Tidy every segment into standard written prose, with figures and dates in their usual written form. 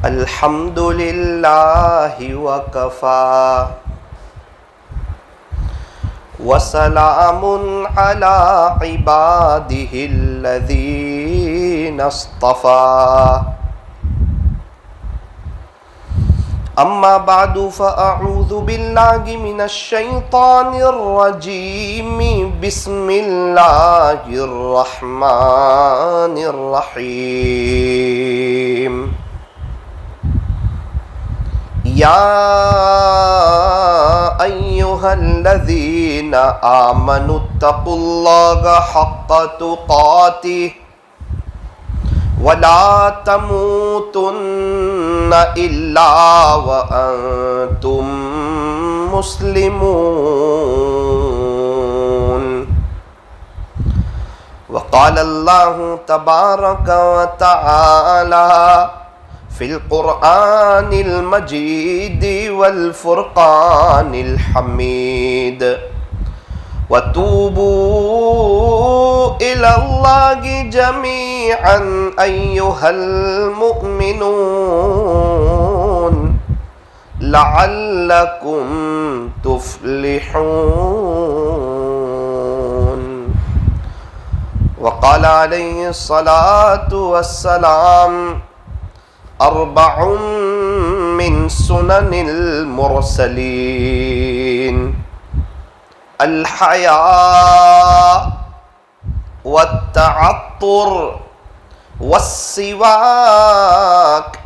الحمد للہ وکفی وسلام علی عبادہ الذین اصطفی اما بعد فاعوذ باللہ من الشیطان الرجیم بسم اللہ الرحمن الرحیم یا ایہا الذین آمنوا اتقوا اللہ حق تقاتہ ولا تموتن الا وانتم مسلمون وقال اللہ تبارک وتعالی فی القرآن المجید والفرقان الحمید وَتُوبُوا إِلَى اللَّهِ جَمِيعًا أَيُّهَا الْمُؤْمِنُونَ لَعَلَّكُمْ تُفْلِحُونَ وقال عليه الصلاة والسلام أربع من سنن المرسلين الحیاء والتعطر والسواک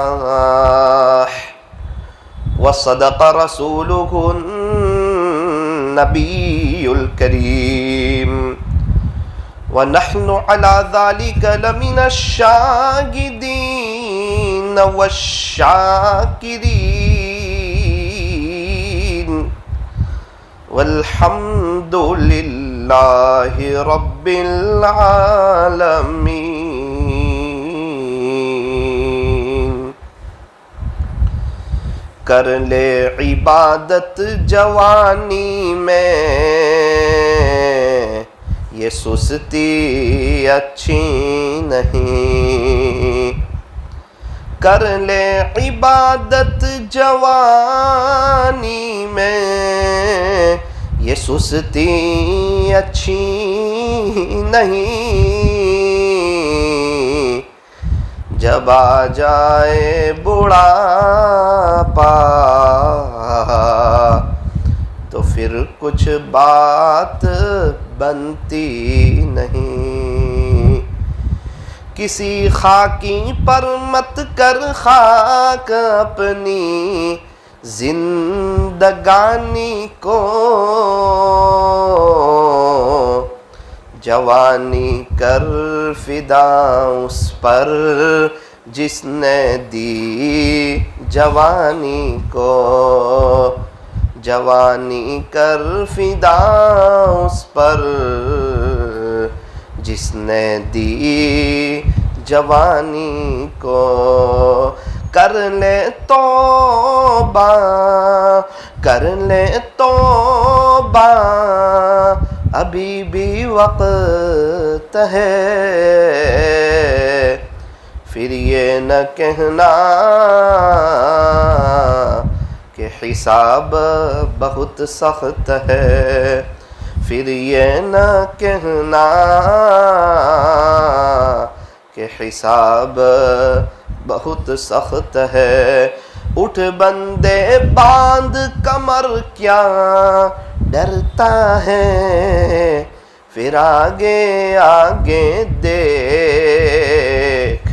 والنکاح وصدق رسولہ النبی الکریم ونحن على ذلك لمن الشاهدين والشاکرین والحمد للہ رب العالمین۔ کر لے عبادت جوانی میں، یہ سستی اچھی نہیں۔ کر لے عبادت جوانی میں، یہ سستی اچھی نہیں۔ جب آ جائے بڑھاپا تو پھر کچھ بات بنتی نہیں۔ کسی خاکی پر مت کر خاک اپنی زندگانی کو، جوانی کر فدا اس پر جس نے دی جوانی کو، جوانی کر فدا اس پر جس نے دی جوانی کو۔ کر لے توبہ، کر لے توبہ، ابھی بھی وقت ہے۔ پھر یہ نہ کہنا کہ حساب بہت سخت ہے۔ پھر یہ نہ کہنا کہ حساب بہت سخت ہے۔ اٹھ بندے باندھ کمر، کیا ڈرتا ہے؟ پھر آگے آگے دیکھ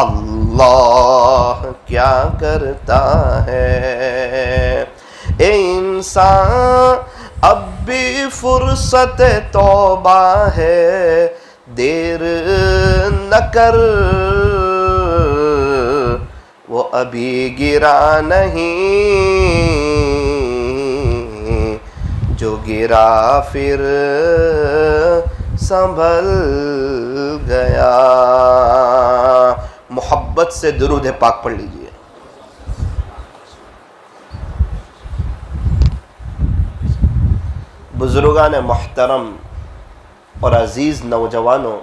اللہ کیا کرتا ہے۔ اے انسان اب بھی فرصت توبہ ہے، دیر نہ کر، وہ ابھی گرا نہیں، جو گرا پھر سنبھل گیا۔ محبت سے درود پاک پڑھ لیجئے۔ بزرگان محترم اور عزیز نوجوانوں،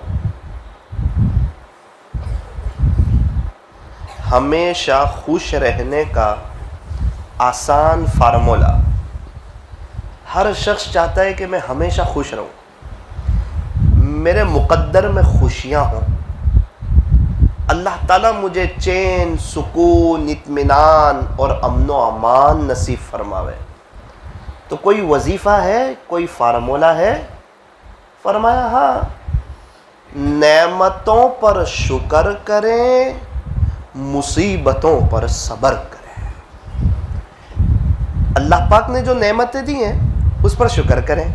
ہمیشہ خوش رہنے کا آسان فارمولا. ہر شخص چاہتا ہے کہ میں ہمیشہ خوش رہوں، میرے مقدر میں خوشیاں ہوں، اللہ تعالیٰ مجھے چین، سکون، اطمینان اور امن و امان نصیب فرماوے. تو کوئی وظیفہ ہے، کوئی فارمولا ہے؟ فرمایا ہاں، نعمتوں پر شکر کریں، مصیبتوں پر صبر کریں. اللہ پاک نے جو نعمتیں دی ہیں اس پر شکر کریں،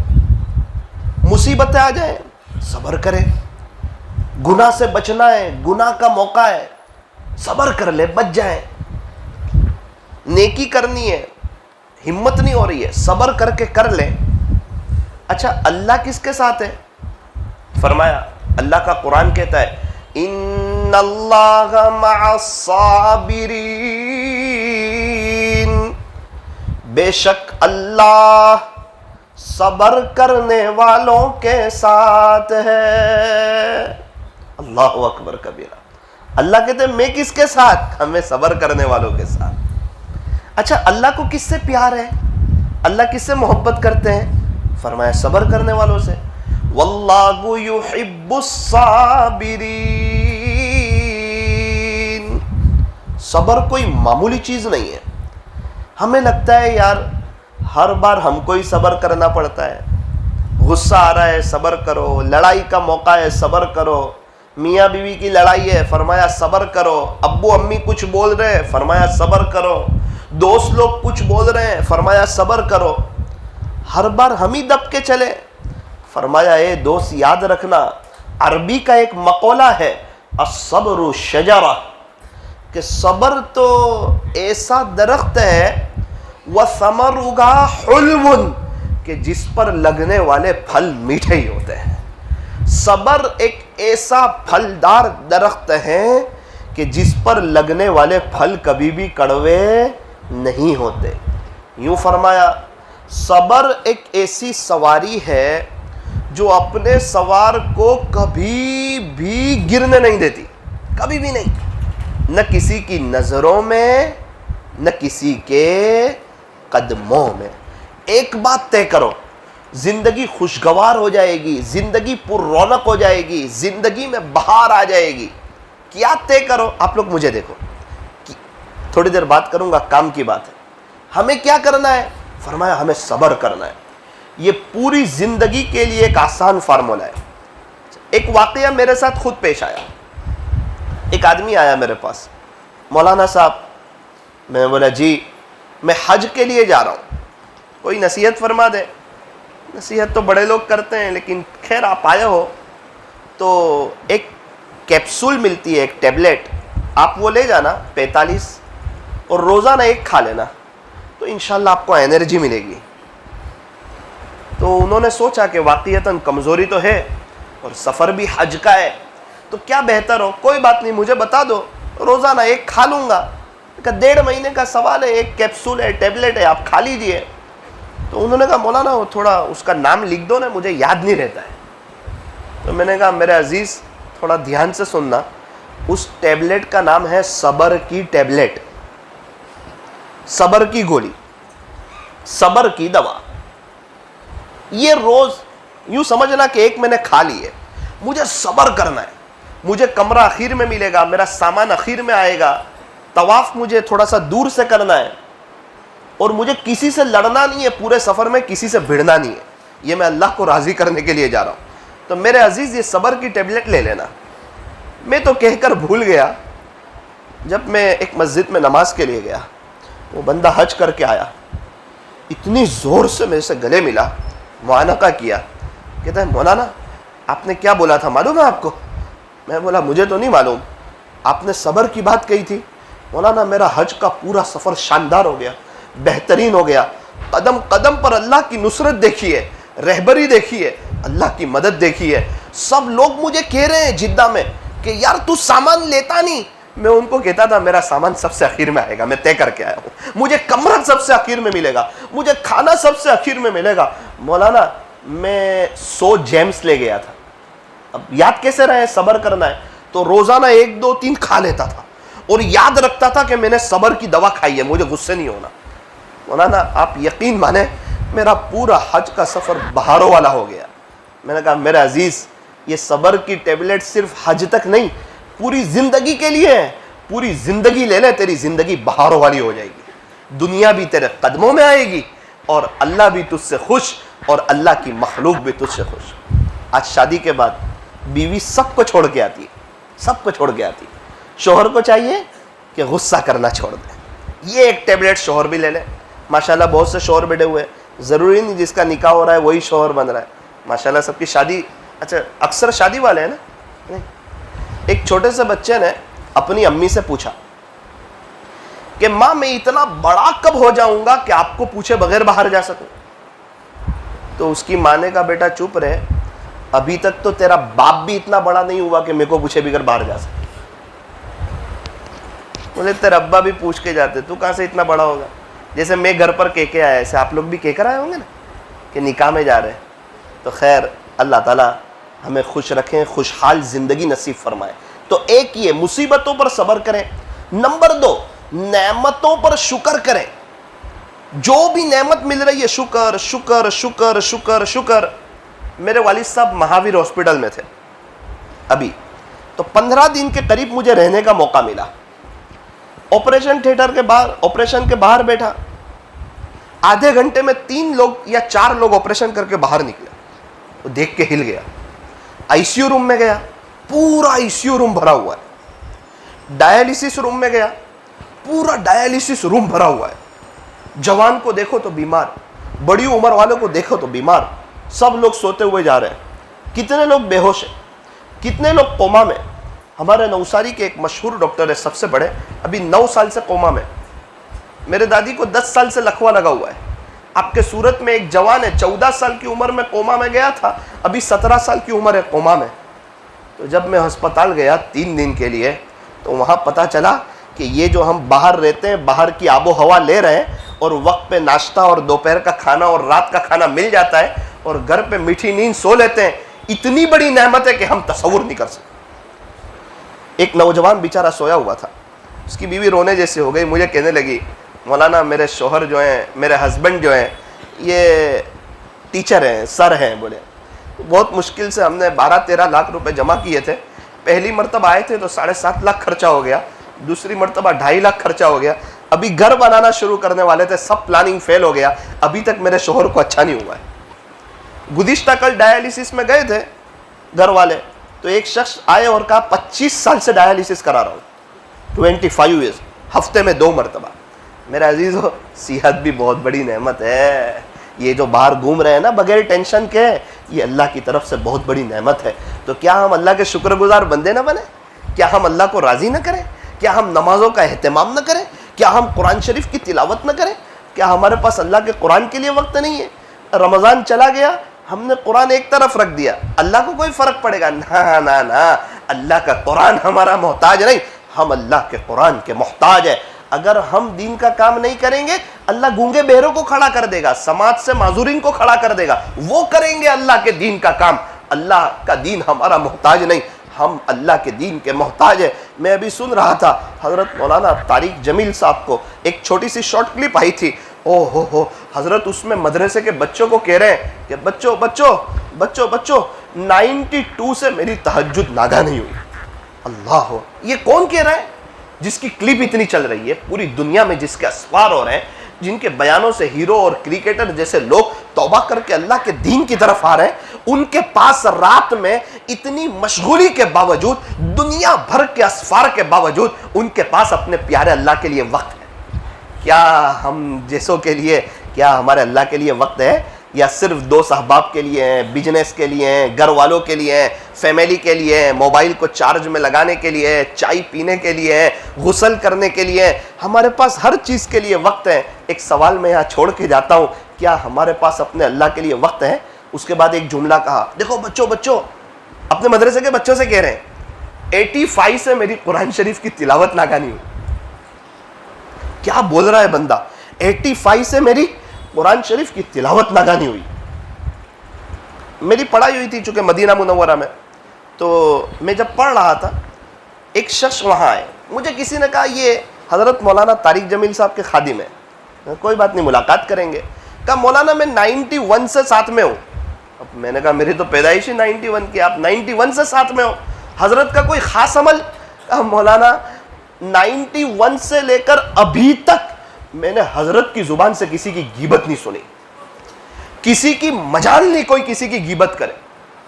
مصیبتیں آ جائیں صبر کریں. گناہ سے بچنا ہے، گناہ کا موقع ہے، صبر کر لے، بچ جائیں. نیکی کرنی ہے، ہمت نہیں ہو رہی ہے، صبر کر کے کر لیں. اچھا اللہ کس کے ساتھ ہے؟ فرمایا اللہ کا قرآن کہتا ہے ان اللہ مع الصابرین، بے شک اللہ صبر کرنے والوں کے ساتھ ہے. اللہ اکبر کبیرہ. اللہ کہتے ہیں میں کس کے ساتھ؟ ہمیں صبر کرنے والوں کے ساتھ. اچھا اللہ کو کس سے پیار ہے؟ اللہ کس سے محبت کرتے ہیں؟ فرمایا صبر کرنے والوں سے. واللہ یحب الصابرین. صبر کوئی معمولی چیز نہیں ہے. ہمیں لگتا ہے یار ہر بار ہم کو ہی صبر کرنا پڑتا ہے. غصہ آ رہا ہے صبر کرو، لڑائی کا موقع ہے صبر کرو، میاں بیوی کی لڑائی ہے فرمایا صبر کرو، ابو امی کچھ بول رہے ہیں فرمایا صبر کرو، دوست لوگ کچھ بول رہے ہیں فرمایا صبر کرو. ہر بار ہم ہی دب کے چلے. فرمایا اے دوست یاد رکھنا، عربی کا ایک مقولہ ہے الصبر شجرہ، کہ صبر تو ایسا درخت ہے وَثَمَرُهَا حُلْوٌ، کہ جس پر لگنے والے پھل میٹھے ہی ہوتے ہیں. صبر ایک ایسا پھلدار درخت ہے کہ جس پر لگنے والے پھل کبھی بھی کڑوے نہیں ہوتے. یوں فرمایا صبر ایک ایسی سواری ہے جو اپنے سوار کو کبھی بھی گرنے نہیں دیتی، کبھی بھی نہیں، نہ کسی کی نظروں میں نہ کسی کے قدموں میں. ایک بات طے کرو، زندگی خوشگوار ہو جائے گی، زندگی پر رونق ہو جائے گی، زندگی میں بہار آ جائے گی. کیا طے کرو؟ آپ لوگ مجھے دیکھو، تھوڑی دیر بات کروں گا، کام کی بات ہے. ہمیں کیا کرنا ہے؟ فرمایا ہمیں صبر کرنا ہے. یہ پوری زندگی کے لیے ایک آسان فارمولا ہے. ایک واقعہ میرے ساتھ خود پیش آیا. ایک آدمی آیا میرے پاس، مولانا صاحب، میں بولا جی میں حج کے لیے جا رہا ہوں، کوئی نصیحت فرما دے. نصیحت تو بڑے لوگ کرتے ہیں لیکن خیر آپ آئے ہو تو ایک کیپسول ملتی ہے، ایک ٹیبلٹ، آپ وہ لے جانا 45 اور روزانہ ایک کھا لینا تو انشاءاللہ آپ کو انرجی ملے گی. تو انہوں نے سوچا کہ واقعتاً کمزوری تو ہے اور سفر بھی حج کا ہے تو کیا بہتر ہو، کوئی بات نہیں مجھے بتا دو، روزانہ ایک کھا لوں گا. کہ 1.5 مہینے کا سوال ہے، ایک کیپسول ہے، ٹیبلٹ ہے، آپ کھا لیجئے. تو انہوں نے کہا مولانا وہ تھوڑا اس کا نام لکھ دو نا، مجھے یاد نہیں رہتا ہے. تو میں نے کہا میرے عزیز تھوڑا دھیان سے سننا، اس ٹیبلٹ کا نام ہے صبر کی ٹیبلٹ، صبر کی گولی، صبر کی دوا. یہ روز یوں سمجھنا کہ ایک میں نے کھا لی ہے، مجھے صبر کرنا ہے. مجھے کمرہ اخیر میں ملے گا، میرا سامان اخیر میں آئے گا، طواف مجھے تھوڑا سا دور سے کرنا ہے اور مجھے کسی سے لڑنا نہیں ہے، پورے سفر میں کسی سے بھڑنا نہیں ہے. یہ میں اللہ کو راضی کرنے کے لیے جا رہا ہوں. تو میرے عزیز یہ صبر کی ٹیبلٹ لے لینا. میں تو کہہ کر بھول گیا. جب میں ایک مسجد میں نماز کے لیے گیا، وہ بندہ حج کر کے آیا، اتنی زور سے میرے سے گلے ملا، معانقہ کیا، کہتا ہے مولانا آپ نے کیا بولا تھا معلوم ہے آپ کو؟ میں بولا مجھے تو نہیں معلوم. آپ نے صبر کی بات کہی تھی. مولانا میرا حج کا پورا سفر شاندار ہو گیا، بہترین ہو گیا، قدم قدم پر اللہ کی نصرت دیکھی ہے، رہبری دیکھی ہے، اللہ کی مدد دیکھی ہے. سب لوگ مجھے کہہ رہے ہیں جدہ میں کہ یار تو سامان لیتا نہیں. میں ان کو کہتا تھا میرا سامان سب سے اخیر میں آئے گا، میں طے کر کے آیا ہوں. مجھے کمرہ سب سے اخیر میں ملے گا، مجھے کھانا سب سے اخیر میں ملے گا. مولانا میں 100 جیمز لے گیا تھا. اب یاد کیسے رہے؟ صبر کرنا ہے. تو روزانہ 1 2 3 کھا لیتا تھا. اور یاد رکھتا تھا کہ میں نے صبر کی دوا کھائی ہے, مجھے غصے نہیں ہونا. مولانا آپ یقین مانیں میرا پورا حج کا سفر بہاروں والا ہو گیا. میں نے کہا میرے عزیز یہ صبر کی ٹیبلٹ صرف حج تک نہیں, پوری زندگی کے لیے ہے. پوری زندگی لے لے, تیری زندگی بہاروں والی ہو جائے گی, دنیا بھی تیرے قدموں میں آئے گی, اور اللہ بھی تجھ سے خوش, اور اللہ کی مخلوق بھی تجھ سے خوش. آج شادی کے بعد بیوی سب کو چھوڑ کے آتی ہے, سب کو چھوڑ کے آتی ہے. شوہر کو چاہیے کہ غصہ کرنا چھوڑ دے. یہ ایک ٹیبلٹ شوہر بھی لے لے. ماشاءاللہ بہت سے شوہر بیٹھے ہوئے ہیں, ضروری نہیں جس کا نکاح ہو رہا ہے وہی شوہر بن رہا ہے. ماشاءاللہ سب کی شادی, اچھا اکثر شادی والے ہیں نا. نہیں, ایک چھوٹے سے بچے نے اپنی امی سے پوچھا کہ ماں میں اتنا بڑا کب ہو جاؤں گا کہ آپ کو پوچھے بغیر باہر جا سکوں. تو اس کی ماں نے کہا بیٹا چپ رہے, ابھی تک تو تیرا باپ بھی اتنا بڑا نہیں ہوا کہ میرے کو پوچھے بغیر باہر جا سکے. بولے تیرے ابا بھی پوچھ کے جاتے, تو کہاں سے اتنا بڑا ہوگا. جیسے میں گھر پر کہہ کے آیا, ایسے آپ لوگ بھی کہہ کر آئے ہوں گے نا کہ نکاح میں جا رہے ہیں. تو خیر اللہ تعالیٰ ہمیں خوش رکھیں, خوشحال زندگی نصیب فرمائے. تو ایک یہ مصیبتوں پر صبر کریں. نمبر 2 نعمتوں پر شکر کریں. جو بھی نعمت مل رہی ہے شکر شکر شکر شکر شکر. میرے والد صاحب مہاویر ہاسپٹل میں تھے ابھی, تو 15 دن کے قریب مجھے رہنے کا موقع ملا. آپریشن تھیٹر کے باہر, آپریشن کے باہر بیٹھا, آدھے گھنٹے میں 3 لوگ یا 4 لوگ آپریشن کر کے باہر نکلے. وہ دیکھ کے ہل گیا. آئی سی یو روم میں گیا, پورا آئی سی یو روم بھرا ہوا ہے. ڈائیلیسس روم میں گیا, پورا ڈائیلیسس روم بھرا ہوا ہے. جوان کو دیکھو تو بیمار, بڑی عمر والوں کو دیکھو تو بیمار, سب لوگ سوتے ہوئے جا رہے ہیں. کتنے لوگ بے ہوش ہیں, کتنے لوگ کوما میں. ہمارے نوساری کے ایک مشہور ڈاکٹر ہے سب سے بڑے, ابھی 9 سال سے کوما میں. میرے دادی کو 10 سال سے لکوا لگا ہوا ہے. آپ کے صورت میں ایک جوان ہے 14 سال کی عمر میں کوما میں گیا تھا, ابھی 17 سال کی عمر ہے کوما میں. تو جب میں ہسپتال گیا 3 دن کے لیے, تو وہاں پتا چلا کہ یہ جو ہم باہر رہتے ہیں, باہر کی آب و ہوا لے رہے ہیں, اور وقت پہ ناشتہ اور دوپہر کا کھانا اور رات کا کھانا مل جاتا ہے, اور گھر پہ میٹھی نیند سو لیتے ہیں, اتنی بڑی نعمت ہے کہ ہم تصور نہیں کر سکتے. ایک نوجوان بیچارہ سویا ہوا تھا, اس کی بیوی رونے جیسے ہو گئی. مجھے کہنے لگی مولانا میرے شوہر جو ہیں, میرے ہسبینڈ جو ہیں, یہ ٹیچر ہیں, سر ہیں. بولے بہت مشکل سے ہم نے 12-13 لاکھ روپے جمع کیے تھے. پہلی مرتبہ آئے تھے تو 7.5 لاکھ خرچہ ہو گیا, دوسری مرتبہ 2.5 لاکھ خرچہ ہو گیا. ابھی گھر بنانا شروع کرنے والے تھے, سب پلاننگ فیل ہو گیا. ابھی تک میرے شوہر کو اچھا نہیں ہوا ہے. گزشتہ کل ڈائیلیسس میں گئے تھے گھر والے, تو ایک شخص آئے اور کہا 25 سال سے ڈائیلیسس کرا رہا ہوں, 25 ایئرز, ہفتے میں 2 مرتبہ. میرے عزیزو صحت بھی بہت بڑی نعمت ہے. یہ جو باہر گھوم رہے ہیں نا بغیر ٹینشن کے, یہ اللہ کی طرف سے بہت بڑی نعمت ہے. تو کیا ہم اللہ کے شکر گزار بندے نہ بنیں؟ کیا ہم اللہ کو راضی نہ کریں؟ کیا ہم نمازوں کا اہتمام نہ کریں؟ کیا ہم قرآن شریف کی تلاوت نہ کریں؟ کیا ہمارے پاس اللہ کے قرآن کے لیے وقت نہیں ہے؟ رمضان چلا گیا, ہم نے قرآن ایک طرف رکھ دیا, اللہ کو کوئی فرق پڑے گا؟ نہ نہ نہ, اللہ کا قرآن ہمارا محتاج نہیں, ہم اللہ کے قرآن کے محتاج ہے. اگر ہم دین کا کام نہیں کریں گے, اللہ گونگے بہروں کو کھڑا کر دے گا, سماج سے معذورین کو کھڑا کر دے گا, وہ کریں گے اللہ کے دین کا کام. اللہ کا دین ہمارا محتاج نہیں, ہم اللہ کے دین کے محتاج ہیں. میں ابھی سن رہا تھا حضرت مولانا طارق جمیل صاحب کو, ایک چھوٹی سی شارٹ کلپ آئی تھی. او ہو حضرت اس میں مدرسے کے بچوں کو کہہ رہے ہیں کہ بچوں بچوں بچوں بچوں 92 سے میری تہجد ناگاہ نہیں ہوئی. اللہ ہو, یہ کون کہہ رہا ہے جس کی کلپ اتنی چل رہی ہے پوری دنیا میں, جس کے اسوار ہو رہے ہیں, جن کے بیانوں سے ہیرو اور کرکٹر جیسے لوگ توبہ کر کے اللہ کے دین کی طرف آ رہے ہیں, ان کے پاس رات میں اتنی مشغولی کے باوجود, دنیا بھر کے اسفار کے باوجود, ان کے پاس اپنے پیارے اللہ کے لیے وقت ہے. کیا ہم جیسوں کے لیے, کیا ہمارے اللہ کے لیے وقت ہے؟ یا صرف دوست احباب کے لیے ہیں, بزنس کے لیے ہیں, گھر والوں کے لیے ہیں, فیملی کے لیے ہیں, موبائل کو چارج میں لگانے کے لیے ہے, چائے پینے کے لیے ہے, غسل کرنے کے لیے ہے. ہمارے پاس ہر چیز کے لیے وقت ہے. ایک سوال میں یہاں چھوڑ کے جاتا ہوں, کیا ہمارے پاس اپنے اللہ کے لیے وقت ہے؟ اس کے بعد ایک جملہ کہا, دیکھو بچوں بچوں, اپنے مدرسے کے بچوں سے کہہ رہے ہیں 85 سے میری قرآن شریف کی تلاوت ناگاہ نہیں ہوئی. کیا بول رہا ہے بندہ, 85 سے میری قرآن شریف کی تلاوت ناگاہ نہیں ہوئی. میری پڑھائی ہوئی تھی چونکہ مدینہ منورہ میں, تو میں جب پڑھ رہا تھا ایک شخص وہاں آئے, مجھے کسی نے کہا یہ حضرت مولانا طارق جمیل صاحب کے خادم ہیں. کوئی بات نہیں, ملاقات کریں گے. کہا مولانا میں 91 سے ساتھ میں ہوں. اب میں نے کہا میری تو پیدائش ہی 91 کی, آپ 91 سے ساتھ میں ہو, حضرت کا کوئی خاص عمل؟ کہا مولانا 91 سے لے کر ابھی تک میں نے حضرت کی زبان سے کسی کی غیبت نہیں سنی, کسی کی مجال نہیں کوئی کسی کی غیبت کرے.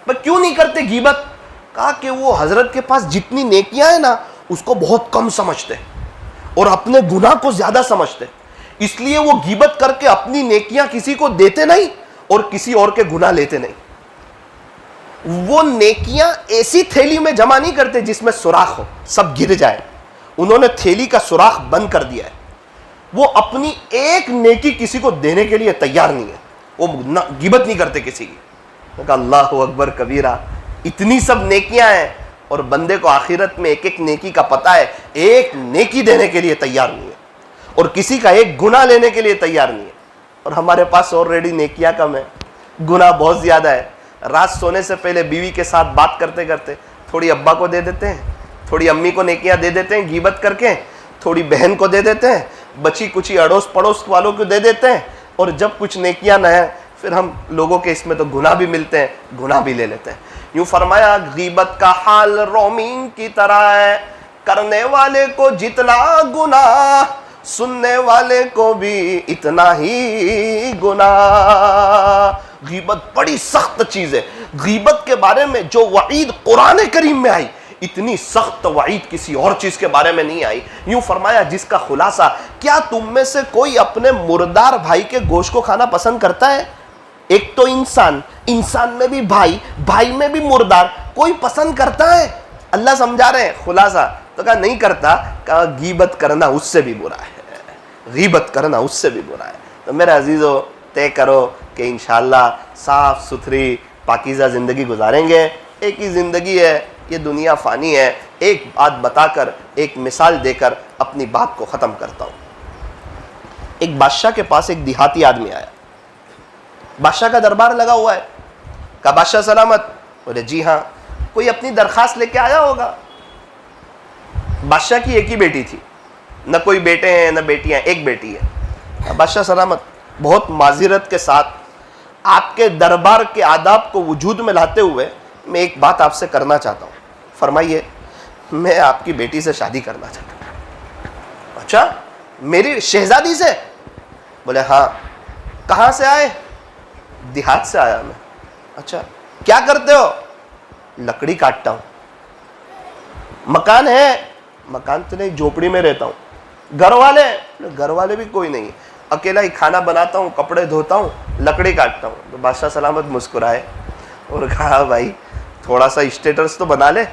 پر کیوں نہیں کرتے غیبت؟ کہا کہ وہ حضرت کے پاس جتنی نیکیاں ہیں نا اس کو بہت کم سمجھتے اور اپنے گناہ کو زیادہ سمجھتے, اس لیے وہ غیبت کر کے اپنی نیکیاں کسی کو دیتے نہیں اور کسی اور کے گناہ لیتے نہیں. وہ نیکیاں ایسی تھیلی میں جمع نہیں کرتے جس میں سوراخ ہو, سب گر جائے. انہوں نے تھیلی کا سوراخ بند کر دیا ہے. وہ اپنی ایک نیکی کسی کو دینے کے لیے تیار نہیں ہے, وہ غیبت نہیں کرتے کسی کی. میں کہا اللہ اکبر کبیرہ, اتنی سب نیکیاں ہیں اور بندے کو آخرت میں ایک ایک نیکی کا پتہ ہے, ایک نیکی دینے کے لیے تیار نہیں ہے اور کسی کا ایک گناہ لینے کے لیے تیار نہیں ہے. اور ہمارے پاس آلریڈی نیکیاں کم ہیں, گناہ بہت زیادہ ہے. رات سونے سے پہلے بیوی کے ساتھ بات کرتے کرتے تھوڑی ابا کو دے دیتے ہیں, تھوڑی امی کو نیکیاں دے دیتے ہیں غیبت کر کے, تھوڑی بہن کو دے دیتے ہیں, بچی کچی اڑوس پڑوس والوں کو دے دیتے ہیں, اور جب کچھ نیکیاں نہ ہیں پھر ہم لوگوں کے اس میں تو گناہ بھی ملتے ہیں, گناہ بھی لے لیتے ہیں. یوں فرمایا غیبت کا حال رومین کی طرح ہے, کرنے والے کو جتنا گناہ سننے والے کو بھی اتنا ہی گناہ. غیبت بڑی سخت چیز ہے. غیبت کے بارے میں جو وعید قرآن کریم میں آئی, اتنی سخت وعید کسی اور چیز کے بارے میں نہیں آئی. یوں فرمایا جس کا خلاصہ, کیا تم میں سے کوئی اپنے مردار بھائی کے گوشت کو کھانا پسند کرتا ہے؟ ایک تو انسان میں بھی بھائی میں بھی مردار, کوئی پسند کرتا ہے؟ اللہ سمجھا رہے ہیں خلاصہ. تو کہا نہیں کرتا. کہا غیبت کرنا اس سے بھی برا ہے, غیبت کرنا اس سے بھی برا ہے. تو میرے عزیزو طے کرو کہ انشاءاللہ صاف ستھری پاکیزہ زندگی گزاریں گے. ایک ہی زندگی ہے, یہ دنیا فانی ہے. ایک بات بتا کر, ایک مثال دے کر اپنی بات کو ختم کرتا ہوں. ایک بادشاہ کے پاس ایک دیہاتی آدمی آیا, بادشاہ کا دربار لگا ہوا ہے. کہا بادشاہ سلامت. بولے جی ہاں. کوئی اپنی درخواست لے کے آیا ہوگا. بادشاہ کی ایک ہی بیٹی تھی, نہ کوئی بیٹے ہیں نہ بیٹیاں, ایک بیٹی ہے. بادشاہ سلامت, بہت معذرت کے ساتھ آپ کے دربار کے آداب کو وجود میں لاتے ہوئے میں ایک بات آپ سے کرنا چاہتا ہوں. فرمائیے. میں آپ کی بیٹی سے شادی کرنا چاہتا ہوں. اچھا, میری شہزادی سے؟ بولے ہاں. کہاں سے آئے؟ دیہات سے آیا میں. اچھا, کیا کرتے ہو؟ لکڑی کاٹتا ہوں. مکان ہے؟ مکان تو نہیں, جھوپڑی میں رہتا ہوں. گھر والے بھی کوئی نہیں, اکیلا ہی کھانا بناتا ہوں, کپڑے دھوتا ہوں, لکڑی کاٹتا ہوں. تو بادشاہ سلامت مسکرائے اور کہا بھائی تھوڑا سا اسٹیٹس تو بنا لے.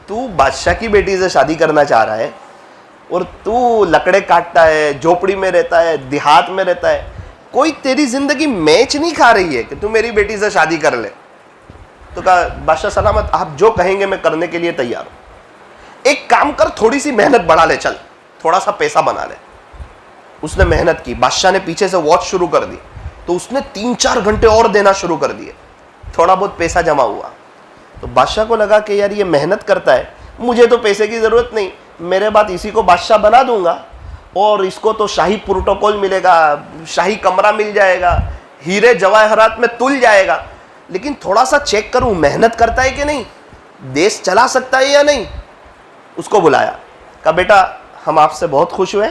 تو بادشاہ کی بیٹی سے شادی کرنا چاہ رہا ہے اور تو لکڑے کاٹتا ہے, جھوپڑی میں رہتا ہے, دیہات میں رہتا ہے. کوئی تیری زندگی میچ نہیں کھا رہی ہے کہ تو میری بیٹی سے شادی کر لے. تو کہا بادشاہ سلامت آپ جو کہیں گے میں کرنے کے لیے تیار ہوں. ایک کام کر, تھوڑی سی محنت بڑھا لے, چل تھوڑا سا پیسہ بنا لے. اس نے محنت کی. بادشاہ نے پیچھے سے واچ شروع کر دی تو اس نے 3-4 گھنٹے اور دینا شروع کر دیے. تھوڑا بہت پیسہ جمع ہوا تو بادشاہ کو لگا کہ یار یہ محنت کرتا ہے, مجھے تو پیسے کی ضرورت نہیں, میرے بعد اسی کو بادشاہ بنا دوں گا اور اس کو تو شاہی پروٹوکول ملے گا, شاہی کمرہ مل جائے گا, ہیرے جواہرات میں تل جائے گا. لیکن تھوڑا سا چیک کروں محنت کرتا ہے کہ نہیں, دیش چلا سکتا ہے یا نہیں. اس کو بلایا. کہا بیٹا ہم آپ سے بہت خوش ہوئے,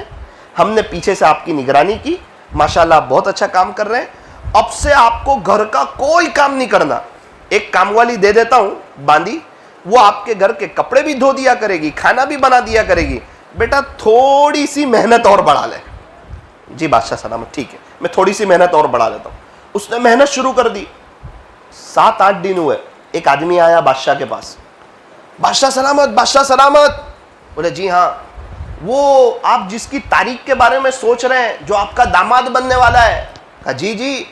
ہم نے پیچھے سے آپ کی نگرانی کی, ماشاءاللہ آپ بہت اچھا کام کر رہے ہیں. اب سے آپ کو گھر کا کوئی کام نہیں کرنا, ایک کام والی دے دیتا ہوں باندی, وہ آپ کے گھر کے کپڑے بھی دھو دیا کرے گی, کھانا بھی بنا دیا کرے گی. بیٹا تھوڑی سی محنت اور بڑھا لے. جی بادشاہ سلامت ٹھیک ہے, میں تھوڑی سی محنت اور بڑھا لیتا ہوں. اس نے محنت شروع کر دی. 7-8 دن ہوئے, ایک آدمی آیا بادشاہ کے پاس. بادشاہ سلامت, بادشاہ سلامت. بولے جی ہاں. وہ آپ جس کی تاریخ کے بارے میں سوچ رہے ہیں, جو آپ کا داماد بننے والا ہے. کہا جی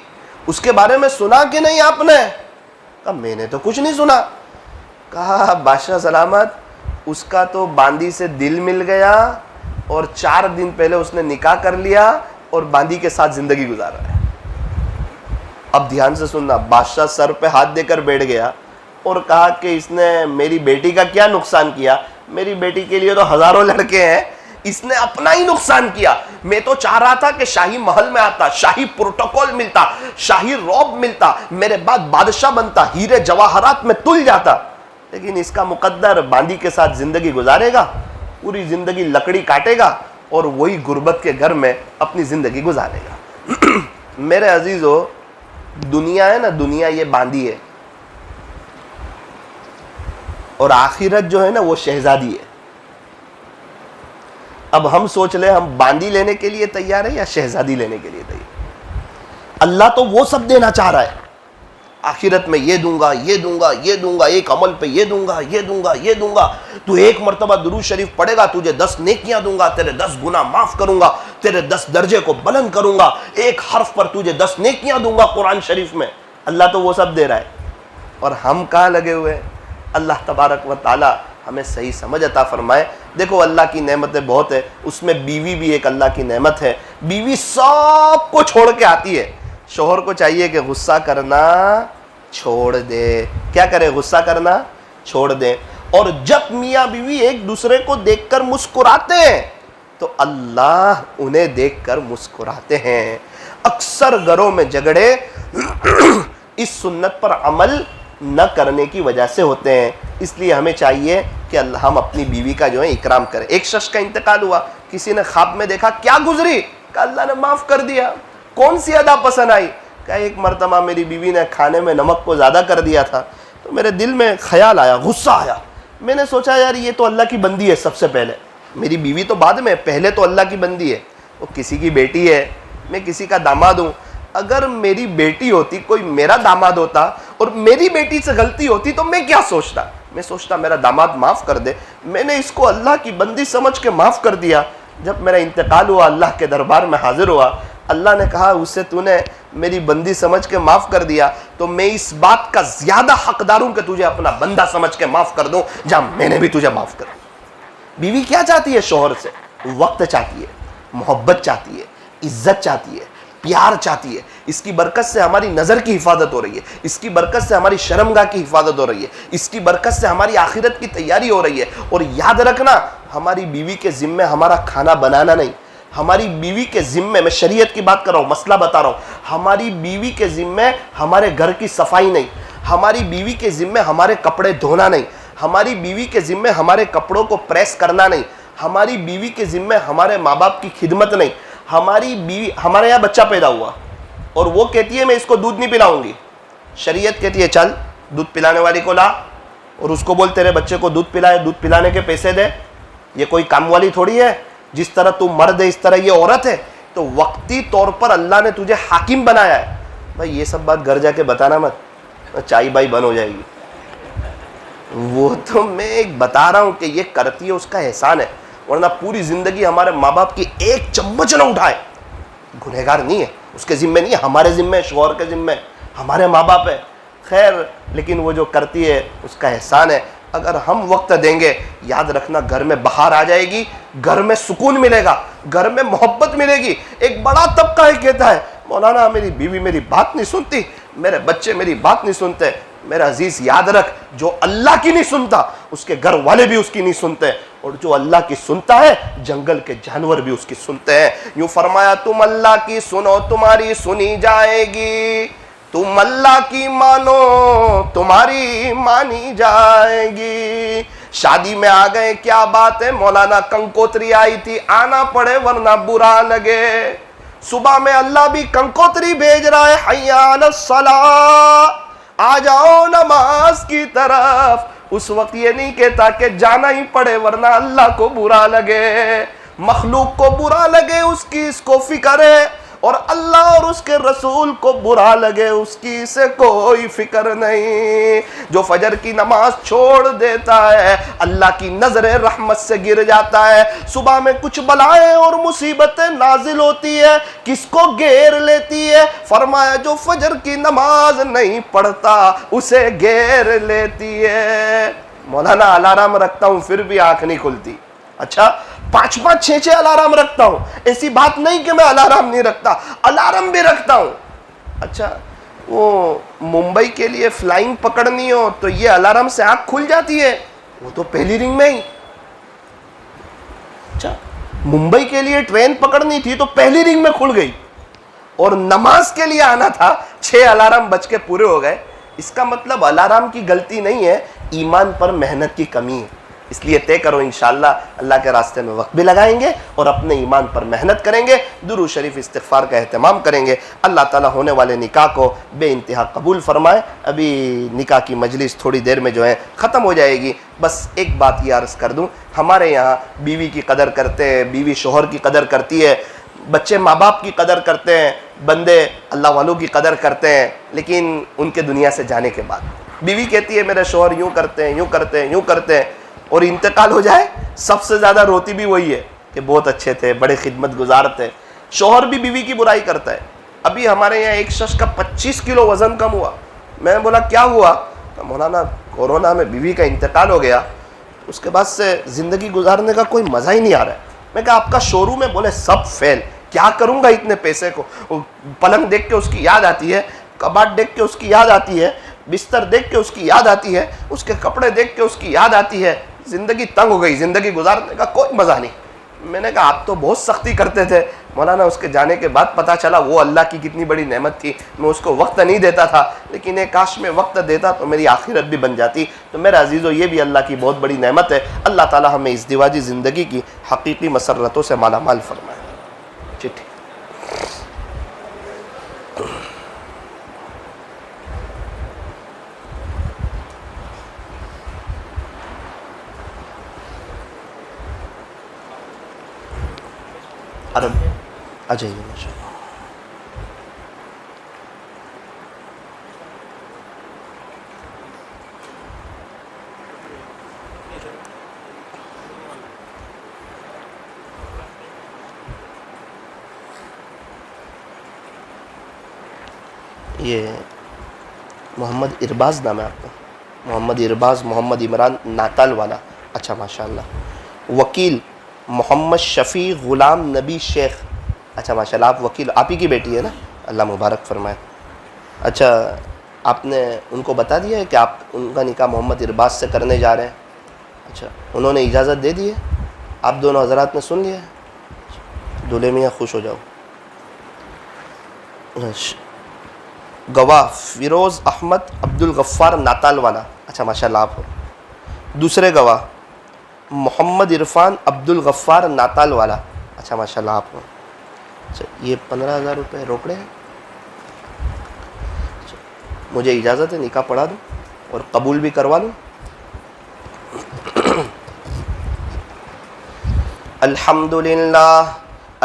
اس کے بارے میں سنا کہ نہیں آپ نے؟ کہا میں نے تو کچھ نہیں سنا. کہا بادشاہ سلامت اس کا تو باندی سے دل مل گیا اور 4 دن پہلے اس نے نکاح کر لیا اور باندی کے ساتھ زندگی گزار رہا ہے. اب دھیان سے سننا. بادشاہ سر پہ ہاتھ دے کر بیٹھ گیا اور کہا کہ اس نے میری بیٹی کا کیا نقصان کیا, میری بیٹی کے لیے تو ہزاروں لڑکے ہیں, اس نے اپنا ہی نقصان کیا. میں تو چاہ رہا تھا کہ شاہی محل میں آتا, شاہی پروٹوکول ملتا, شاہی روب ملتا, میرے بعد بادشاہ بنتا, ہیرے جواہرات میں تل جاتا. لیکن اس کا مقدر باندی کے ساتھ زندگی گزارے گا, پوری زندگی لکڑی کاٹے گا اور وہی غربت کے گھر میں اپنی زندگی گزارے گا. میرے عزیزو, دنیا ہے نا, دنیا یہ باندی ہے, اور آخرت جو ہے نا وہ شہزادی ہے. اب ہم سوچ لیں ہم باندی لینے کے لیے تیار ہے یا شہزادی لینے کے لیے تیار. اللہ تو وہ سب دینا چاہ رہا ہے, آخرت میں یہ دوں گا, یہ دوں گا, یہ دوں گا, ایک عمل پہ یہ دوں گا, یہ دوں گا, یہ دوں گا. تو ایک مرتبہ درود شریف پڑھے گا, تجھے 10 نیکیاں دوں گا, تیرے 10 گناہ معاف کروں گا, تیرے 10 درجے کو بلند کروں گا, ایک حرف پر تجھے 10 نیکیاں دوں گا قرآن شریف میں. اللہ تو وہ سب دے رہا ہے, اور ہم کہاں لگے ہوئے ہیں. اللہ تبارک و تعالی ہمیں صحیح سمجھ عطا فرمائے. دیکھو اللہ کی نعمتیں بہت ہے, اس میں بیوی بھی ایک اللہ کی نعمت ہے. بیوی سب کو چھوڑ کے آتی ہے. شوہر کو چاہیے کہ غصہ کرنا چھوڑ دے. کیا کرے؟ غصہ کرنا چھوڑ دے. اور جب میاں بیوی ایک دوسرے کو دیکھ کر مسکراتے ہیں تو اللہ انہیں دیکھ کر مسکراتے ہیں. اکثر گھروں میں جھگڑے اس سنت پر عمل نہ کرنے کی وجہ سے ہوتے ہیں. اس لیے ہمیں چاہیے کہ ہم اپنی بیوی کا جو ہے اکرام کریں. ایک شخص کا انتقال ہوا, کسی نے خواب میں دیکھا, کیا گزری؟ کہ اللہ نے معاف کر دیا. کون سی ادا پسند آئی؟ کہ ایک مرتبہ میری بیوی نے کھانے میں نمک کو زیادہ کر دیا تھا, تو میرے دل میں خیال آیا, غصہ آیا. میں نے سوچا یار یہ تو اللہ کی بندی ہے, سب سے پہلے میری بیوی تو بعد میں, پہلے تو اللہ کی بندی ہے. وہ کسی کی بیٹی ہے, میں کسی کا داماد ہوں. اگر میری بیٹی ہوتی, کوئی میرا داماد ہوتا اور میری بیٹی سے غلطی ہوتی تو میں کیا سوچتا؟ میں سوچتا میرا داماد معاف کر دے. میں نے اس کو اللہ کی بندی سمجھ کے معاف کر دیا. جب میرا انتقال ہوا, اللہ کے دربار میں حاضر ہوا, اللہ نے کہا اس سے تو نے میری بندی سمجھ کے معاف کر دیا, تو میں اس بات کا زیادہ حقدار ہوں کہ تجھے اپنا بندہ سمجھ کے معاف کر دوں, جہاں میں نے بھی تجھے معاف کر. بیوی کیا چاہتی ہے شوہر سے؟ وقت چاہتی ہے, محبت چاہتی ہے, عزت چاہتی ہے, پیار چاہتی ہے. اس کی برکت سے ہماری نظر کی حفاظت ہو رہی ہے, اس کی برکت سے ہماری شرمگاہ کی حفاظت ہو رہی ہے, اس کی برکت سے ہماری آخرت کی تیاری ہو رہی ہے. اور یاد رکھنا, ہماری بیوی کے ذمے ہمارا کھانا بنانا نہیں, ہماری بیوی کے ذمے, میں شریعت کی بات کر رہا ہوں, مسئلہ بتا رہا ہوں, ہماری بیوی کے ذمے ہمارے گھر کی صفائی نہیں, ہماری بیوی کے ذمے ہمارے کپڑے دھونا نہیں, ہماری بیوی کے ذمے ہمارے کپڑوں کو پریس کرنا نہیں, ہماری بیوی کے ذمے ہمارے ماں باپ کی خدمت نہیں. ہماری بیوی, ہمارے یہاں بچہ پیدا ہوا اور وہ کہتی ہے میں اس کو دودھ نہیں پلاؤں گی. شریعت کہتی ہے چل دودھ پلانے والی کو لا اور اس کو بول تیرے بچے کو دودھ پلائے, دودھ پلانے کے پیسے دے. یہ کوئی کام والی تھوڑی ہے, جس طرح تو مرد ہے اس طرح یہ عورت ہے. تو وقتی طور پر اللہ نے تجھے حاکم بنایا ہے. بھائی یہ سب بات گھر جا کے بتانا مت, چائے بائی بن ہو جائے گی. وہ تو میں ایک بتا رہا ہوں کہ یہ کرتی ہے, اس کا احسان ہے, ورنہ پوری زندگی ہمارے ماں باپ کی ایک چمچ نہ اٹھائے. گنہگار نہیں ہے, اس کے ذمہ نہیں ہے, ہمارے ذمہ ہے, شوہر کے ذمہ ہے, ہمارے ماں باپ ہے. خیر, لیکن وہ جو کرتی ہے اس کا احسان ہے. اگر ہم وقت دیں گے, یاد رکھنا گھر میں بہار آ جائے گی, گھر میں سکون ملے گا, گھر میں محبت ملے گی. ایک بڑا طبقہ ہے کہتا ہے مولانا میری بیوی میری بات نہیں سنتی, میرے بچے میری بات نہیں سنتے. میرا عزیز یاد رکھ, جو اللہ کی نہیں سنتا اس کے گھر والے بھی اس کی نہیں سنتے, اور جو اللہ کی سنتا ہے جنگل کے جانور بھی اس کی سنتے ہیں. یوں فرمایا تم اللہ کی سنو تمہاری سنی جائے گی, تم اللہ کی مانو تمہاری مانی جائے گی. شادی میں آ گئے کیا بات ہے, مولانا کنکوتری آئی تھی, آنا پڑے ورنہ برا لگے. صبح میں اللہ بھی کنکوتری بھیج رہا ہے, حی علی الصلاۃ, آ جاؤ نماز کی طرف. اس وقت یہ نہیں کہتا کہ جانا ہی پڑے ورنہ اللہ کو برا لگے. مخلوق کو برا لگے اس کی اس کو فکر ہے, اور اللہ اور اس کے رسول کو برا لگے اس کی سے کوئی فکر نہیں. جو فجر کی نماز چھوڑ دیتا ہے اللہ کی نظر رحمت سے گر جاتا ہے. صبح میں کچھ بلائیں اور مصیبتیں نازل ہوتی ہے, کس کو گھیر لیتی ہے؟ فرمایا جو فجر کی نماز نہیں پڑھتا اسے گھیر لیتی ہے. مولانا الارم رکھتا ہوں پھر بھی آنکھ نہیں کھلتی. اچھا 5-5 6-6 الارم رکھتا ہوں, ایسی بات نہیں کہ میں الارم نہیں رکھتا, الارم بھی رکھتا ہوں. اچھا وہ ممبئی کے لیے فلائنگ پکڑنی ہو تو یہ الارم سے آنکھ کھل جاتی ہے, وہ تو پہلی رنگ میں ہی. اچھا ممبئی کے لیے ٹرین پکڑنی تھی تو پہلی رنگ میں کھل گئی، اور نماز کے لیے آنا تھا 6 الارم بج کے پورے ہو گئے. اس کا مطلب الارم کی غلطی نہیں ہے، ایمان پر محنت کی کمی ہے. اس لیے طے کرو انشاءاللہ اللہ کے راستے میں وقت بھی لگائیں گے اور اپنے ایمان پر محنت کریں گے، درود شریف استغفار کا اہتمام کریں گے. اللہ تعالیٰ ہونے والے نکاح کو بے انتہا قبول فرمائے. ابھی نکاح کی مجلس تھوڑی دیر میں جو ہے ختم ہو جائے گی. بس ایک بات یہ عرض کر دوں، ہمارے یہاں بیوی کی قدر کرتے ہیں، بیوی شوہر کی قدر کرتی ہے، بچے ماں باپ کی قدر کرتے ہیں، بندے اللہ والوں کی قدر کرتے ہیں، لیکن ان کے دنیا سے جانے کے بعد بیوی کہتی ہے میرے شوہر یوں کرتے ہیں، یوں کرتے ہیں، یوں کرتے ہیں، اور انتقال ہو جائے سب سے زیادہ روتی بھی وہی ہے کہ بہت اچھے تھے، بڑے خدمت گزار تھے. شوہر بھی بیوی کی برائی کرتا ہے. ابھی ہمارے یہاں ایک شخص کا 25 کلو وزن کم ہوا. میں بولا کیا ہوا؟ مولانا کورونا میں بیوی کا انتقال ہو گیا، اس کے بعد سے زندگی گزارنے کا کوئی مزہ ہی نہیں آ رہا ہے. میں کہا آپ کا شو روم ہے؟ بولے سب فیل. کیا کروں گا اتنے پیسے کو؟ پلنگ دیکھ کے اس کی یاد آتی ہے، کباٹ دیکھ کے اس کی یاد آتی ہے، بستر دیکھ کے اس کی یاد آتی ہے، اس کے کپڑے دیکھ کے اس کی یاد آتی ہے. زندگی تنگ ہو گئی، زندگی گزارنے کا کوئی مزہ نہیں. میں نے کہا آپ تو بہت سختی کرتے تھے. مولانا اس کے جانے کے بعد پتہ چلا وہ اللہ کی کتنی بڑی نعمت تھی. میں اس کو وقت نہیں دیتا تھا، لیکن کاش میں وقت دیتا تو میری آخرت بھی بن جاتی. تو میرے عزیزو یہ بھی اللہ کی بہت بڑی نعمت ہے. اللہ تعالی ہمیں ازدواجی زندگی کی حقیقی مسرتوں سے مالا مال فرمائے. ٹھیک عرب آ جائیے ماشاء اللہ. یہ محمد ارباز نام ہے آپ کا؟ محمد ارباز، محمد عمران ناتال والا. اچھا ماشاء اللہ. وکیل محمد شفیع غلام نبی شیخ. اچھا ماشاء اللہ، آپ وکیل، آپ ہی کی بیٹی ہے نا؟ اللہ مبارک فرمائے. اچھا آپ نے ان کو بتا دیا ہے کہ آپ ان کا نکاح محمد ارباز سے کرنے جا رہے ہیں؟ اچھا انہوں نے اجازت دے دی ہے؟ آپ دونوں حضرات نے سن لیا ہے؟ دولہے میاں خوش ہو جاؤ. گواہ فیروز احمد عبد الغفار ناتال والا. اچھا ماشاء اللہ آپ ہو. دوسرے گواہ محمد عرفان عبد الغفار ناتال والا. اچھا ماشاء اللہ آپ ہو. اچھا یہ 15,000 روپے روکڑے ہیں. مجھے اجازت ہے نکاح پڑھا دوں اور قبول بھی کروا لوں. الحمدللہ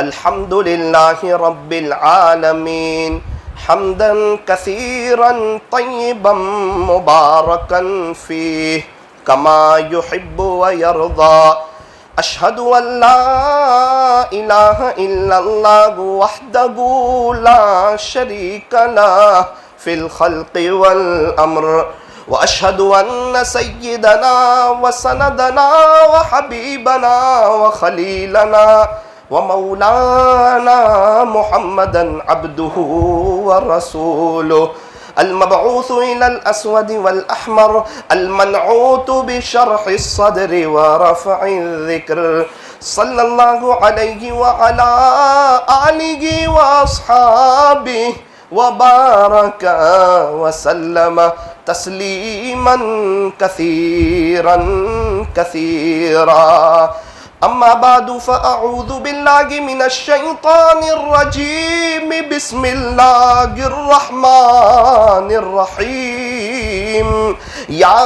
الحمدللہ رب العالمین حمدا کثیرا طیبا مبارکا فیہ کما یحب ویرضا. اشہد ان لا الہ الا اللہ وحدہ لا شریک لہ فی الخلق والامر واشہد ان سیدنا وسندنا وحبیبنا وخلیلنا ومولانا محمدا عبدہ ورسولہ المبعوث الى الاسود والاحمر المنعوت بشرح الصدر ورفع الذکر صلی اللہ علیہ وعلا آلہ واصحابہ وبارک وسلم تسلیما کثیرا کثیرا. اما بعد فاعوذ باللہ من الشیطان الرجیم بسم اللہ الرحمن الرحیم. یا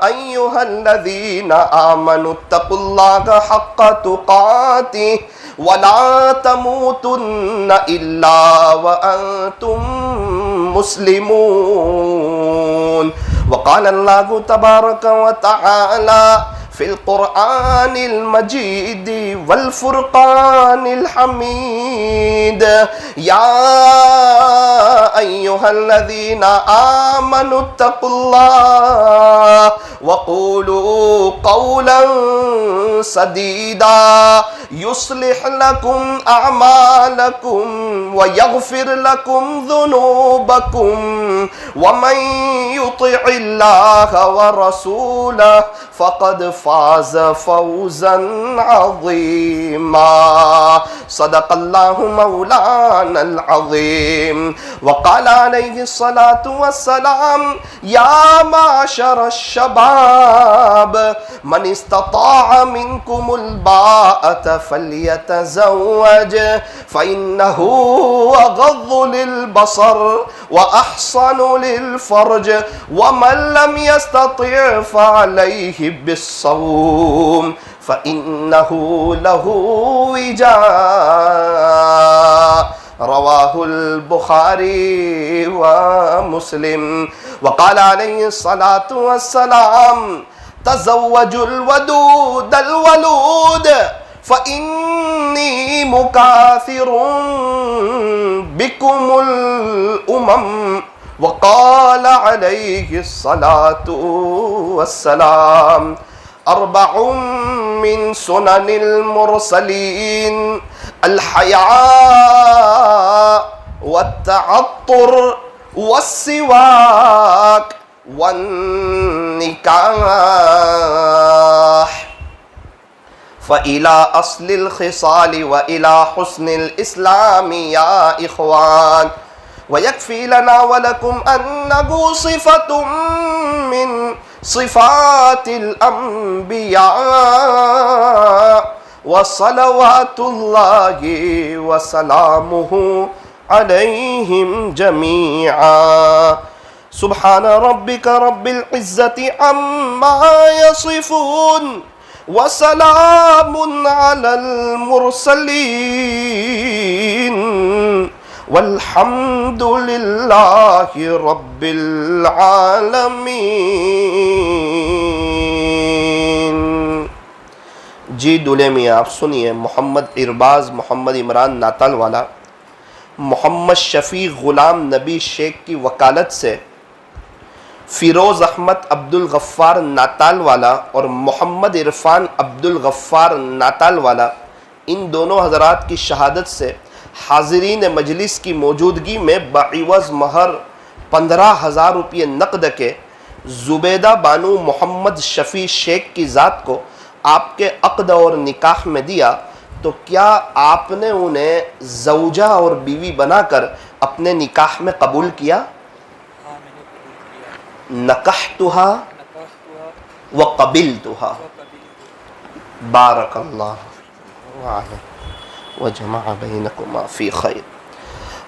ایہا الذین آمنوا اتقوا اللہ حق تقاتہ ولا تموتن الا وانتم مسلمون. وقال اللہ تبارک وتعالی فی القرآن المجید والفرقان الحمید. یا ایہا الذین آمنوا اتقوا اللہ وقولوا قولا سدیدا یصلح لکم اعمالکم ویغفر لکم ذنوبکم ومن یطع اللہ ورسولہ فقد فاز فوزا عظیما. صدق اللہ مولانا العظیم. وقال علیہ الصلاة والسلام یا معشر الشباب من استطاع منکم الباءة فلیتزوج فإنه أغض للبصر وأحصن للفرج ومن لم يستطع فعليه بالصوم فإنه له وجاء. رواہ البخاری ومسلم. وقال علیہ الصلاة والسلام تزوجوا الودود الولود فإني مكاثر بكم الأمم. وقال عليه الصلاة والسلام أربع من سنن المرسلين الحياء والتعطر والسواك والنكاح. فإلى أصل الخصال وإلى حسن الإسلام يا إخوان. ويكفي لنا ولكم أنه صفة من صفات الأنبياء وصلوات الله وسلامه عليهم جميعا. سبحان ربك رب العزة عما يصفون وسلام على المرسلين والحمد للہ رب العالمین. جی دولے میاں آپ سنیے. محمد ارباز محمد عمران ناتال والا محمد شفیع غلام نبی شیخ کی وکالت سے فیروز احمد عبد الغفار ناتال والا اور محمد عرفان عبد الغفار ناتال والا ان دونوں حضرات کی شہادت سے حاضرین مجلس کی موجودگی میں بعوض مہر 15,000 روپے نقد کے زبیدہ بانو محمد شفیع شیخ کی ذات کو آپ کے عقد اور نکاح میں دیا تو کیا آپ نے انہیں زوجہ اور بیوی بنا کر اپنے نکاح میں قبول کیا؟ نکحتها وقبلتها. بارک اللہ وعلا وجمع بینکما فی خیر.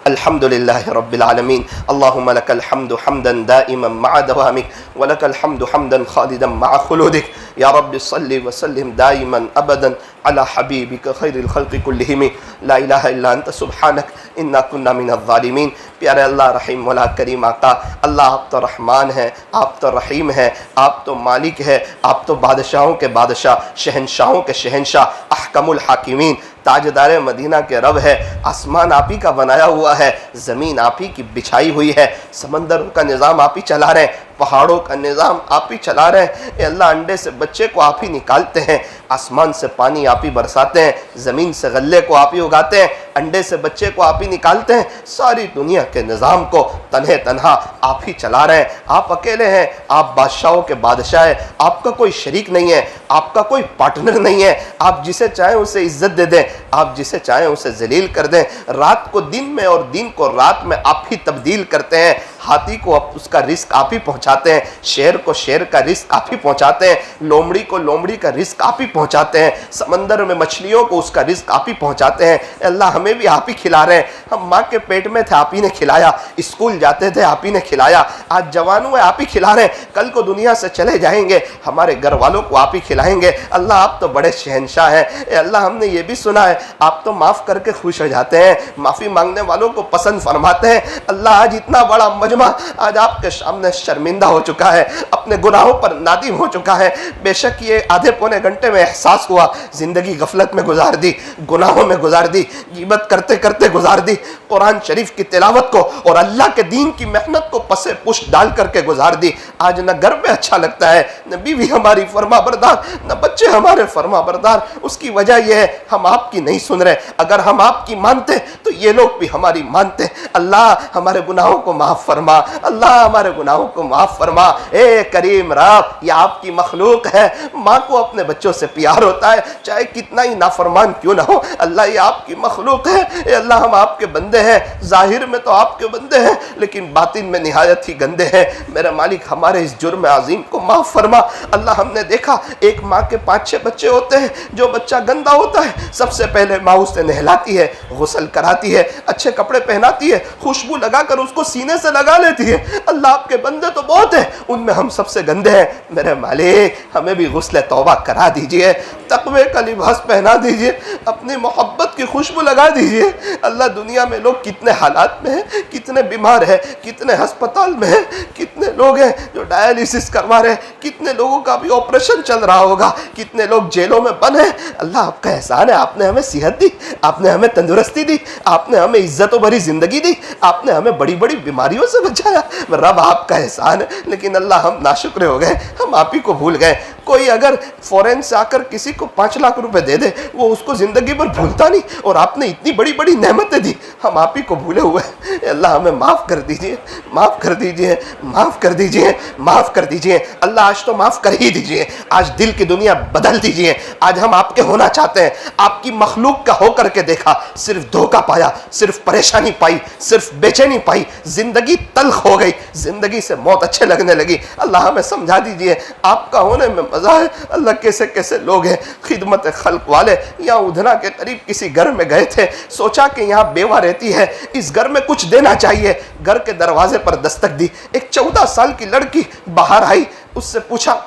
الحمد للہ رب العالمین. اللہم لک الحمد حمدا دائما مع دوامک ولک الحمد حمدا خالدا مع خلودک. یا رب صلی وسلم دائما ابدا على حبیبک خیر الخلق کلہم. لا الہ الا انت سبحانک انا کننا من الظالمین. پیارے اللہ رحیم مولا کریم آقا، اللہ آپ تو رحمان ہے، آپ تو رحیم ہے، آپ تو مالک ہے، آپ تو بادشاہوں کے بادشاہ، شہنشاہوں کے شہنشاہ، احکم الحاکمین، تاجدار مدینہ کے رب ہے. آسمان آپ ہی کا بنایا ہوا ہے، زمین آپ ہی کی بچھائی ہوئی ہے، سمندروں کا نظام آپ ہی چلا رہے ہیں، پہاڑوں کا نظام آپ ہی چلا رہے ہیں. اے اللہ انڈے سے بچے کو آپ ہی نکالتے ہیں، آسمان سے پانی آپ ہی برساتے ہیں، زمین سے غلے کو آپ ہی اگاتے ہیں، انڈے سے بچے کو آپ ہی نکالتے ہیں. ساری دنیا کے نظام کو تنہے تنہا آپ ہی چلا رہے ہیں. آپ اکیلے ہیں، آپ بادشاہوں کے بادشاہ ہیں، آپ کا کوئی شریک نہیں ہے، آپ کا کوئی پارٹنر نہیں ہے. آپ جسے چاہیں اسے عزت دے دیں، آپ جسے چاہیں اسے ذلیل کر دیں. رات کو دن میں اور دن کو رات میں آپ ہی تبدیل کرتے ہیں. ہاتھی کو اس کا رزق آپ ہی پہنچاتے ہیں، شیر کو شیر کا رزق آپ ہی پہنچاتے ہیں، لومڑی کو لومڑی کا رزق آپ ہی پہنچاتے ہیں، سمندر میں مچھلیوں کو اس کا رزق آپ ہی پہنچاتے ہیں. اے اللہ ہمیں بھی آپ ہی کھلا رہے ہیں. ہم ماں کے پیٹ میں تھے، آپ ہی نے کھلایا، اسکول جاتے تھے، آپ ہی نے کھلایا، آج جوان ہوئے آپ ہی کھلا رہے ہیں، کل کو دنیا سے چلے جائیں گے، ہمارے گھر والوں کو آپ ہی کھلائیں گے. اللہ آپ تو بڑے شہنشاہ ہیں. اے اللہ ہم نے یہ بھی سنا ہے آپ تو معاف کر کے خوش ہو جاتے ہیں، معافی مانگنے والوں کو پسند فرماتے ہیں. اللہ آج اتنا بڑا مجمع آج آپ کے سامنے شرمندہ ہو چکا ہے، اپنے گناہوں پر نادم ہو چکا ہے. بے شک یہ آدھے پونے گھنٹے میں احساس ہوا زندگی غفلت میں گزار دی، گناہوں میں گزار دی، غیبت غیبت کرتے کرتے گزار دی، قرآن شریف کی تلاوت کو اور اللہ کے دین کی محنت کو پسے پشت ڈال کر کے گزار دی۔ آج نہ گھر میں اچھا لگتا ہے، نہ بیوی ہماری فرما بردار، نہ بچے ہمارے فرما بردار۔ اس کی وجہ یہ ہے ہم آپ کی نہیں سن رہے۔ اگر ہم آپ کی مانتے تو یہ لوگ بھی ہماری مانتے۔ اللہ ہمارے گناہوں کو معاف فرما، اللہ ہمارے گناہوں کو معاف فرما۔ اے کریم رب، یہ آپ کی مخلوق ہے، ماں کو اپنے بچوں سے پیار ہوتا ہے چاہے کتنا ہی نافرمان کیوں نہ ہو۔ اللہ یہ آپ کی مخلوق ہے، اے اللہ ہم آپ کے بندے ہیں، ظاہر میں تو آپ کے بندے ہیں لیکن باطن میں نہایت ہی گندے ہیں۔ میرے مالک ہمارے اس جرم عظیم کو معاف فرما۔ اللہ ہم نے دیکھا ایک ماں کے 5-6 بچے ہوتے ہیں، جو بچہ گندا ہوتا ہے سب سے پہلے ماں اسے نہلاتی ہے، غسل کراتی ہے، اچھے کپڑے پہناتی ہے، خوشبو لگا کر اس کو سینے سے لگا لیتی ہے۔ اللہ آپ کے بندے تو بہت ہیں، ان میں ہم سب سے گندے ہیں۔ میرے مالک ہمیں بھی غسل توبہ کرا دیجئے، تقوی کا لباس پہنا دیجئے، اپنی محبت کی خوشبو لگا دیجئے۔ اللہ دنیا میں لوگ کتنے حالات میں ہیں، کتنے بیمار ہیں، کتنے ہسپتال میں ہیں، کتنے لوگ ہیں جو ڈائلیسس کروا رہے ہیں، کتنے لوگوں کا بھی آپریشن چل رہا ہوگا، کتنے لوگ جیلوں میں بند ہیں۔ اللہ آپ کا احسان ہے، آپ نے ہمیں صحت دی، آپ نے ہمیں تندرستی دی، آپ نے ہمیں عزت و بھری زندگی دی، آپ نے ہمیں بڑی بڑی بیماریوں سے بچایا۔ رب آپ کا احسان ہے، لیکن اللہ ہم ناشکر ہو گئے، ہم آپ ہی کو بھول گئے۔ کوئی اگر فورین سے آ کر کسی کو 5 لاکھ روپے دے دے وہ اس کو زندگی پر بھولتا نہیں، اور آپ نے اتنی بڑی بڑی نعمتیں دی، ہم آپ ہی کو بھولے ہوئے۔ اے اللہ ہمیں معاف کر دیجئے، معاف کر دیجئے، معاف کر دیجئے، معاف کر دیجئے۔ اللہ آج تو معاف کر ہی دیجئے، آج دل کی دنیا بدل دیجئے۔ آج ہم آپ کے ہونا چاہتے ہیں، آپ کی مخلوق کا ہو کر کے دیکھا، صرف دھوکہ پایا، صرف پریشانی پائی، صرف بے چینی پائی، زندگی تلخ ہو گئی، زندگی سے موت اچھے لگنے لگی۔ اللہ ہمیں سمجھا دیجئے، آپ کا ہونے میں مزہ ہے۔ اللہ کیسے کیسے لوگ ہیں خدمت خلق والے، یہاں ادھنا کے قریب کسی گھر میں گئے تھے، سوچا کہ یہاں بیوہ رہتی ہے، اس گھر میں کچھ دینا چاہیے۔ گھر کے دروازے پر دستک دی، ایک 14 سال کی لڑکی باہر آئی، اس سے پوچھا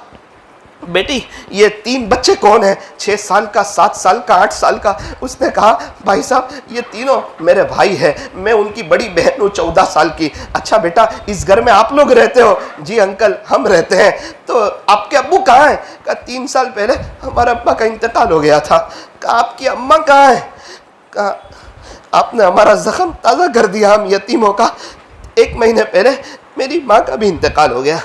بیٹی یہ 3 بچے کون ہیں؟ 6 سال کا، 7 سال کا، 8 سال کا۔ اس نے کہا بھائی صاحب یہ تینوں میرے بھائی ہیں، میں ان کی بڑی بہن ہوں 14 سال کی۔ اچھا بیٹا اس گھر میں آپ لوگ رہتے ہو؟ جی انکل ہم رہتے ہیں۔ تو آپ کے ابو کہاں ہیں؟ کہا 3 سال پہلے ہمارے ابا کا انتقال ہو گیا تھا۔ کہا آپ کی اماں کہاں ہیں؟ کہا آپ نے ہمارا زخم تازہ کر دیا ہم یتیموں کا، 1 مہینے پہلے میری ماں کا بھی انتقال ہو گیا۔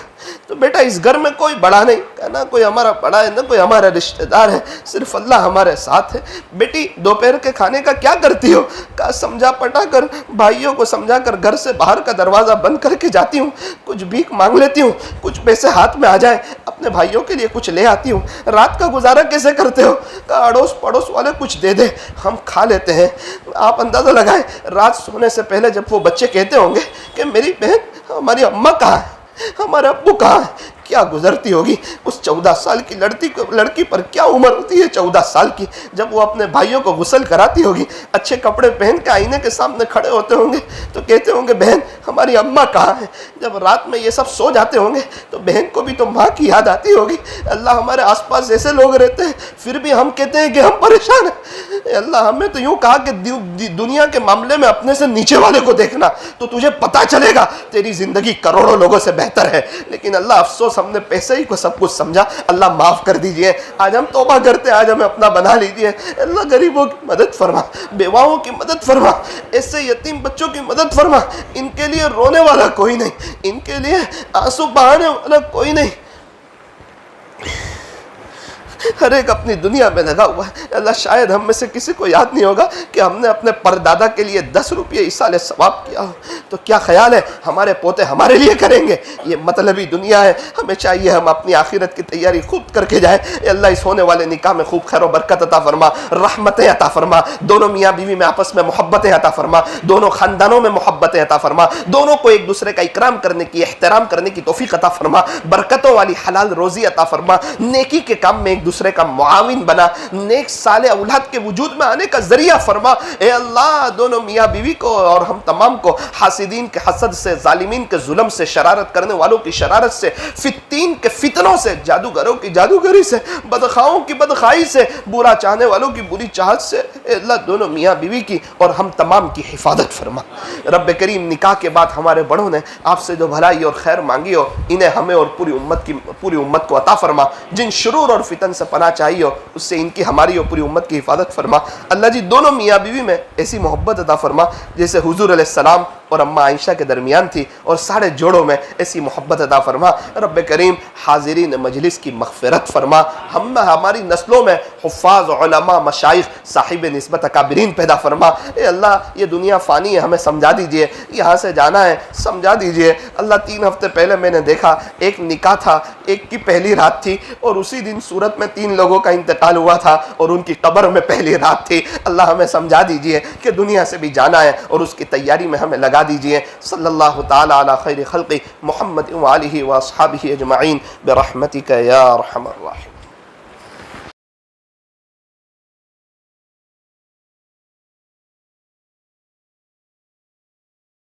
تو بیٹا اس گھر میں کوئی بڑا نہیں، نہ کوئی ہمارا بڑا ہے نہ کوئی ہمارا رشتہ دار ہے، صرف اللہ ہمارے ساتھ ہے۔ بیٹی دوپہر کے کھانے کا کیا کرتی ہو؟ کہا سمجھا پٹا کر بھائیوں کو سمجھا کر گھر سے باہر کا دروازہ بند کر کے جاتی ہوں، کچھ بھیک مانگ لیتی ہوں، کچھ پیسے ہاتھ میں آ جائے اپنے بھائیوں کے لیے کچھ لے آتی ہوں۔ رات کا گزارا کیسے کرتے ہو؟ کہا اڑوس پڑوس والے کچھ دے دے ہم کھا لیتے ہیں۔ آپ اندازہ لگائیں رات سونے سے پہلے جب وہ بچے کہتے ہوں گے کہ میری بہن ہماری اماں کہاں ہے، ہمارے ابو کہاں ہے، کیا گزرتی ہوگی اس 14 سال کی لڑکی پر؟ کیا عمر ہوتی ہے 14 سال کی؟ جب وہ اپنے بھائیوں کو غسل کراتی ہوگی، اچھے کپڑے پہن کے آئینے کے سامنے کھڑے ہوتے ہوں گے تو کہتے ہوں گے بہن ہماری اماں کہاں ہے؟ جب رات میں یہ سب سو جاتے ہوں گے تو بہن کو بھی تو ماں کی یاد آتی ہوگی۔ اللہ ہمارے آس پاس ایسے لوگ رہتے ہیں پھر بھی ہم کہتے ہیں کہ ہم پریشان ہیں۔ اے اللہ ہمیں تو یوں کہا کہ دنیا کے معاملے میں اپنے سے نیچے والے کو دیکھنا تو تجھے پتا چلے گا تیری زندگی کروڑوں لوگوں سے بہتر ہے۔ لیکن اللہ افسوس ہم نے پیسے ہی کو سب کچھ سمجھا۔ اللہ معاف کر دیجئے، آج ہم توبہ کرتے ہیں، آج ہمیں اپنا بنا لیجئے۔ اللہ غریبوں کی مدد فرما، بیواؤں کی مدد فرما، ایسے یتیم بچوں کی مدد فرما، ان کے لیے رونے والا کوئی نہیں، ان کے لیے آنسو بہانے والا کوئی نہیں۔ ہر ایک اپنی دنیا میں لگا ہوا ہے۔ اللہ شاید ہم میں سے کسی کو یاد نہیں ہوگا کہ ہم نے اپنے پردادا کے لیے 10 روپئے ایصال ثواب کیا ہو، تو کیا خیال ہے ہمارے پوتے ہمارے لیے کریں گے؟ یہ مطلبی دنیا ہے، ہمیں چاہیے ہم اپنی آخرت کی تیاری خود کر کے جائیں۔ اے اللہ اس ہونے والے نکاح میں خوب خیر و برکت عطا فرما، رحمتیں عطا فرما، دونوں میاں بیوی میں آپس میں محبتیں عطا فرما، دونوں خاندانوں میں محبتیں عطا فرما، دونوں کو ایک دوسرے کا اکرام کرنے کی، احترام کرنے کی توفیق عطا فرما، برکتوں والی حلال روزی عطا فرما، نیکی کے کام میں ایک دوسرے کا معاون بنا، نیک صالح اولاد کے وجود میں آنے کا ذریعہ فرما۔ اے اللہ دونوں میاں بیوی کو اور ہم تمام کو حاسدین کے حسد سے، ظالمین کے ظلم سے، شرارت کرنے والوں کی شرارت سے، فتین کے فتنوں سے، جادوگروں کی جادوگری سے، بدخواہوں کی بدخواہی سے، برا چاہنے والوں کی بری چاہت سے، اے اللہ دونوں میاں بیوی کی اور ہم تمام کی حفاظت فرما۔ رب کریم نکاح کے بعد ہمارے بڑوں نے آپ سے جو بھلائی اور خیر مانگی ہو انہیں ہمیں اور پوری امت کو عطا فرما۔ جن شرور اور فتن سے پناہ چاہیے ہو اس سے ان کی ہماری اور پوری امت کی حفاظت فرما۔ اللہ جی دونوں میاں بیوی میں ایسی محبت عطا فرما جیسے حضور علیہ السلام اور اماں عائشہ کے درمیان تھی، اور سارے جوڑوں میں ایسی محبت عطا فرما۔ رب کریم حاضرین مجلس کی مغفرت فرما، ہماری نسلوں میں حفاظ، علماء، مشائخ، صاحب نسبت اکابرین پیدا فرما۔ اے اللہ یہ دنیا فانی ہے، ہمیں سمجھا دیجئے، یہاں سے جانا ہے، سمجھا دیجئے۔ اللہ 3 ہفتے پہلے میں نے دیکھا ایک نکاح تھا، ایک کی پہلی رات تھی، اور اسی دن صورت میں 3 لوگوں کا انتقال ہوا تھا اور ان کی قبر میں پہلی رات تھی۔ اللہ ہمیں سمجھا دیجئے کہ دنیا سے بھی جانا ہے اور اس کی تیاری میں ہمیں لگا دیجئے۔ صلی اللہ تعالی علی خیر خلق محمد وآلہ واصحابہ اجمعین برحمتک یا ارحم الراحمین۔